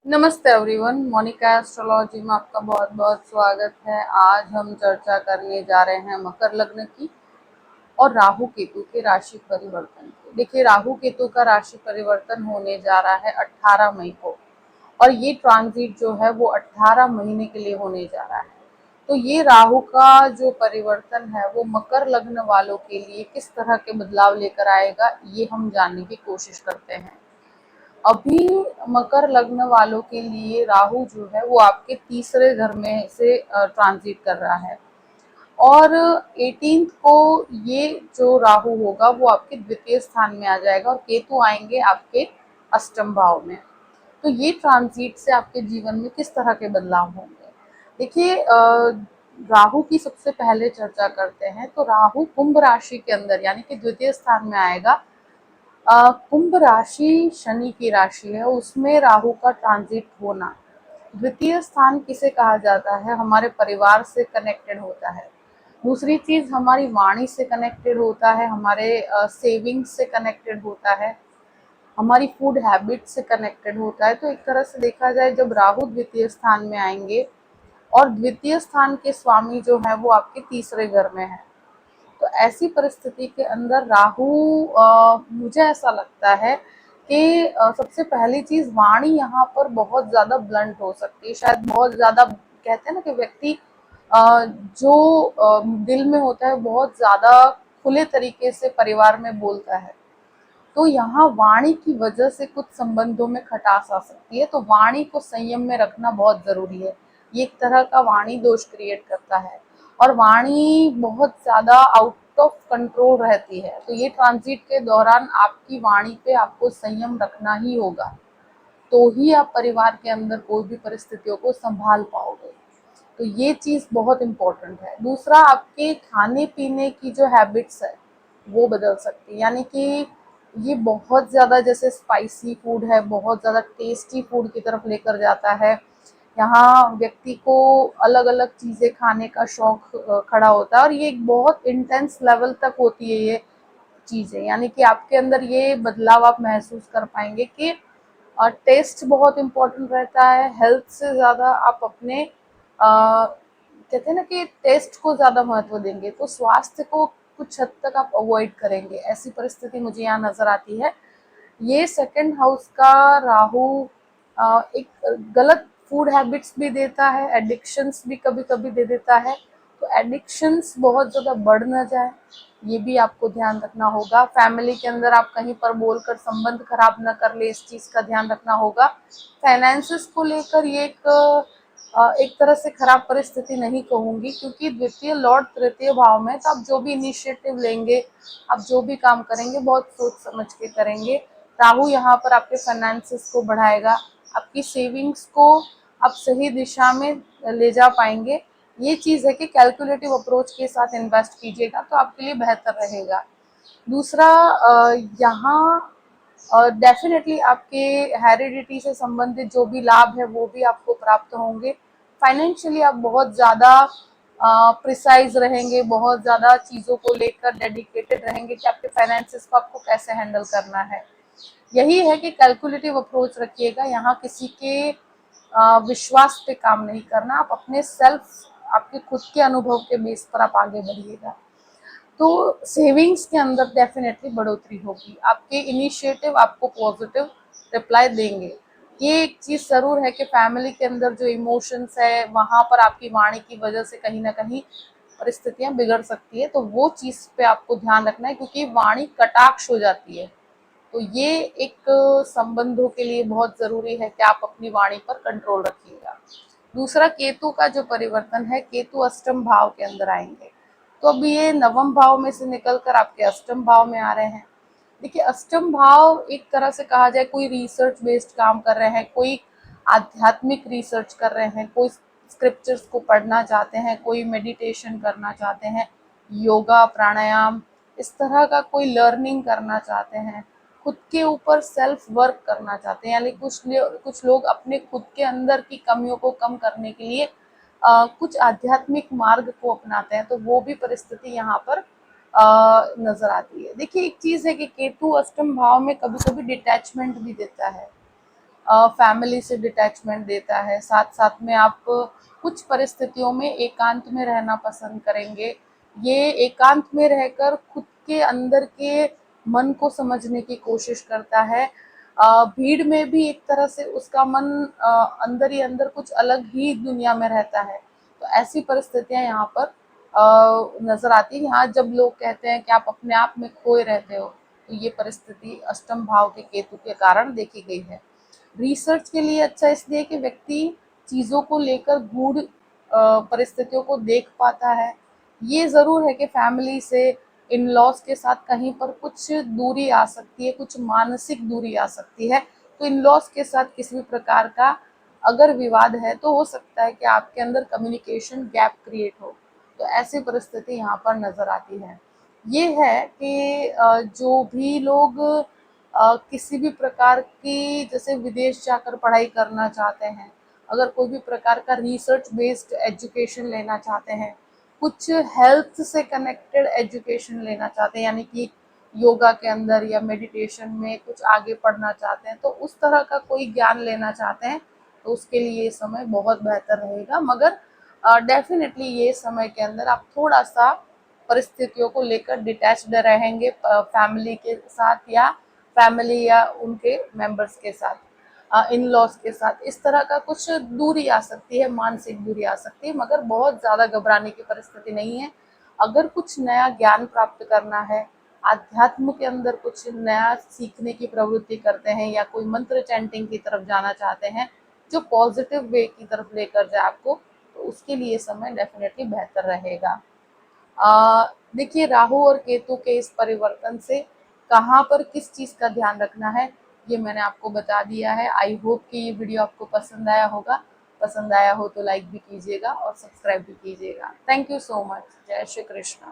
नमस्ते everyone, Monika astrology में आपका बहुत बहुत स्वागत है। आज हम चर्चा करने जा रहे हैं मकर लग्न की और राहु केतु के राशि परिवर्तन की। देखिए, राहु केतु का राशि परिवर्तन होने जा रहा है 18 मई को और ये ट्रांजिट जो है वो 18 महीने के लिए होने जा रहा है। तो ये राहु का जो परिवर्तन है वो मकर लग्न वालों के लिए किस तरह के बदलाव लेकर आएगा, ये हम जानने की कोशिश करते हैं। अभी मकर लग्न वालों के लिए राहु जो है वो आपके तीसरे घर में से ट्रांजिट कर रहा है और 18 को ये जो राहु होगा वो आपके द्वितीय स्थान में आ जाएगा और केतु आएंगे आपके अष्टम भाव में। तो ये ट्रांजिट से आपके जीवन में किस तरह के बदलाव होंगे, देखिए। राहु की सबसे पहले चर्चा करते हैं। तो राहु कुंभ राशि के अंदर यानी कि द्वितीय स्थान में आएगा। कुंभ राशि शनि की राशि है, उसमें राहु का ट्रांजिट होना। द्वितीय स्थान किसे कहा जाता है? हमारे परिवार से कनेक्टेड होता है। दूसरी चीज हमारी वाणी से कनेक्टेड होता है, हमारे सेविंग्स से कनेक्टेड होता है, हमारी फूड हैबिट से कनेक्टेड होता है। तो एक तरह से देखा जाए, जब राहु द्वितीय स्थान में आएंगे और द्वितीय स्थान के स्वामी जो है वो आपके तीसरे घर में है, तो ऐसी परिस्थिति के अंदर राहु, मुझे ऐसा लगता है कि सबसे पहली चीज वाणी यहाँ पर बहुत ज्यादा ब्लंट हो सकती है। शायद बहुत ज्यादा, कहते हैं ना कि व्यक्ति जो दिल में होता है बहुत ज्यादा खुले तरीके से परिवार में बोलता है। तो यहाँ वाणी की वजह से कुछ संबंधों में खटास आ सकती है। तो वाणी को संयम में रखना बहुत जरूरी है। ये एक तरह का वाणी दोष क्रिएट करता है और वाणी बहुत ज्यादा आउट ऑफ कंट्रोल रहती है। तो ये ट्रांजिट के दौरान आपकी वाणी पे आपको संयम रखना ही होगा, तो ही आप परिवार के अंदर कोई भी परिस्थितियों को संभाल पाओगे। तो ये चीज बहुत इम्पोर्टेंट है। दूसरा, आपके खाने पीने की जो हैबिट्स है वो बदल सकती है। यानी कि ये बहुत ज्यादा जैसे स्पाइसी फूड है, बहुत ज्यादा टेस्टी फूड की तरफ लेकर जाता है। यहाँ व्यक्ति को अलग अलग चीजें खाने का शौक खड़ा होता है और ये एक बहुत इंटेंस लेवल तक होती है ये चीजें। यानी कि आपके अंदर ये बदलाव आप महसूस कर पाएंगे कि और टेस्ट बहुत इम्पोर्टेंट रहता है। हेल्थ से ज़्यादा आप अपने कहते हैं ना कि टेस्ट को ज़्यादा महत्व देंगे, तो स्वास्थ्य को कुछ हद तक आप अवॉइड करेंगे। ऐसी परिस्थिति मुझे यहाँ नज़र आती है। ये सेकंड हाउस का राहु एक गलत फूड हैबिट्स भी देता है, एडिक्शंस भी कभी कभी दे देता है। तो एडिक्शंस बहुत ज़्यादा बढ़ ना जाए, ये भी आपको ध्यान रखना होगा। फैमिली के अंदर आप कहीं पर बोलकर संबंध खराब न कर ले, इस चीज़ का ध्यान रखना होगा। फाइनेंसेस को लेकर ये एक तरह से खराब परिस्थिति नहीं कहूँगी, क्योंकि द्वितीय लॉर्ड तृतीय भाव में, तो आप जो भी इनिशिएटिव लेंगे, आप जो भी काम करेंगे बहुत सोच समझ के करेंगे। राहु यहाँ पर आपके फाइनेंसेस को बढ़ाएगा, आपकी सेविंग्स को आप सही दिशा में ले जा पाएंगे। ये चीज़ है कि कैलकुलेटिव अप्रोच के साथ इन्वेस्ट कीजिएगा तो आपके लिए बेहतर रहेगा। दूसरा, यहाँ डेफिनेटली आपके हेरिडिटी से संबंधित जो भी लाभ है वो भी आपको प्राप्त होंगे। फाइनेंशियली आप बहुत ज़्यादा प्रिसाइज रहेंगे, बहुत ज़्यादा चीज़ों को लेकर डेडिकेटेड रहेंगे कि आपके फाइनेंसेस को आपको कैसे हैंडल करना है। यही है कि कैलकुलेटिव अप्रोच रखिएगा। यहाँ किसी के विश्वास पे काम नहीं करना, आप अपने सेल्फ, आपके खुद के अनुभव के बेस पर आप आगे बढ़िएगा। तो सेविंग्स के अंदर डेफिनेटली बढ़ोतरी होगी, आपके इनिशिएटिव आपको पॉजिटिव रिप्लाई देंगे। ये एक चीज़ ज़रूर है कि फैमिली के अंदर जो इमोशंस है वहाँ पर आपकी वाणी की वजह से कहीं ना कहीं परिस्थितियाँ बिगड़ सकती है। तो वो चीज़ पे आपको ध्यान रखना है, क्योंकि वाणी कटाक्ष हो जाती है। तो ये एक संबंधों के लिए बहुत ज़रूरी है कि आप अपनी वाणी पर कंट्रोल रखिएगा। दूसरा, केतु का जो परिवर्तन है, केतु अष्टम भाव के अंदर आएंगे। तो अभी ये नवम भाव में से निकलकर आपके अष्टम भाव में आ रहे हैं। देखिए, अष्टम भाव एक तरह से कहा जाए, कोई रिसर्च बेस्ड काम कर रहे हैं, कोई आध्यात्मिक रिसर्च कर रहे हैं, कोई स्क्रिप्चर्स को पढ़ना चाहते हैं, कोई मेडिटेशन करना चाहते हैं, योगा प्राणायाम इस तरह का कोई लर्निंग करना चाहते हैं, खुद के ऊपर सेल्फ वर्क करना चाहते हैं। यानी कुछ लोग अपने खुद के अंदर की कमियों को कम करने के लिए कुछ आध्यात्मिक मार्ग को अपनाते हैं। तो वो भी परिस्थिति यहाँ पर नजर आती है। देखिए, एक चीज है कि केतु अष्टम भाव में कभी कभी डिटैचमेंट भी देता है। फैमिली से डिटैचमेंट देता है। साथ साथ में आप कुछ परिस्थितियों में एकांत में रहना पसंद करेंगे। ये एकांत में रहकर खुद के अंदर के मन को समझने की कोशिश करता है। भीड़ में भी एक तरह से उसका मन अंदर ही अंदर कुछ अलग ही दुनिया में रहता है। तो ऐसी परिस्थितियां यहाँ पर नजर आती है। यहाँ जब लोग कहते हैं कि आप अपने आप में खोए रहते हो, तो ये परिस्थिति अष्टम भाव के केतु के कारण देखी गई है। रिसर्च के लिए अच्छा इसलिए कि व्यक्ति चीजों को लेकर गूढ़ परिस्थितियों को देख पाता है। ये जरूर है कि फैमिली से, इन लॉज के साथ कहीं पर कुछ दूरी आ सकती है, कुछ मानसिक दूरी आ सकती है। तो इन लॉज के साथ किसी भी प्रकार का अगर विवाद है तो हो सकता है कि आपके अंदर कम्युनिकेशन गैप क्रिएट हो। तो ऐसी परिस्थिति यहाँ पर नजर आती है। ये है कि जो भी लोग किसी भी प्रकार की, जैसे विदेश जाकर पढ़ाई करना चाहते हैं, अगर कोई भी प्रकार का रिसर्च बेस्ड एजुकेशन लेना चाहते हैं, कुछ हेल्थ से कनेक्टेड एजुकेशन लेना चाहते हैं, यानी कि योगा के अंदर या मेडिटेशन में कुछ आगे पढ़ना चाहते हैं, तो उस तरह का कोई ज्ञान लेना चाहते हैं, तो उसके लिए ये समय बहुत बेहतर रहेगा। मगर डेफिनेटली ये समय के अंदर आप थोड़ा सा परिस्थितियों को लेकर डिटैच्ड रहेंगे फैमिली के साथ, या फैमिली या उनके मेंबर्स के साथ, इन लॉज के साथ। इस तरह का कुछ दूरी आ सकती है, मानसिक दूरी आ सकती है, मगर बहुत ज़्यादा घबराने की परिस्थिति नहीं है। अगर कुछ नया ज्ञान प्राप्त करना है, आध्यात्म के अंदर कुछ नया सीखने की प्रवृत्ति करते हैं, या कोई मंत्र चैंटिंग की तरफ जाना चाहते हैं जो पॉजिटिव वे की तरफ लेकर जाए आपको, तो उसके लिए समय डेफिनेटली बेहतर रहेगा। देखिए, राहु और केतु के इस परिवर्तन से कहाँ पर किस चीज़ का ध्यान रखना है, ये मैंने आपको बता दिया है। आई होप कि ये वीडियो आपको पसंद आया होगा। पसंद आया हो तो लाइक भी कीजिएगा और सब्सक्राइब भी कीजिएगा। Thank you so much. जय श्री कृष्ण।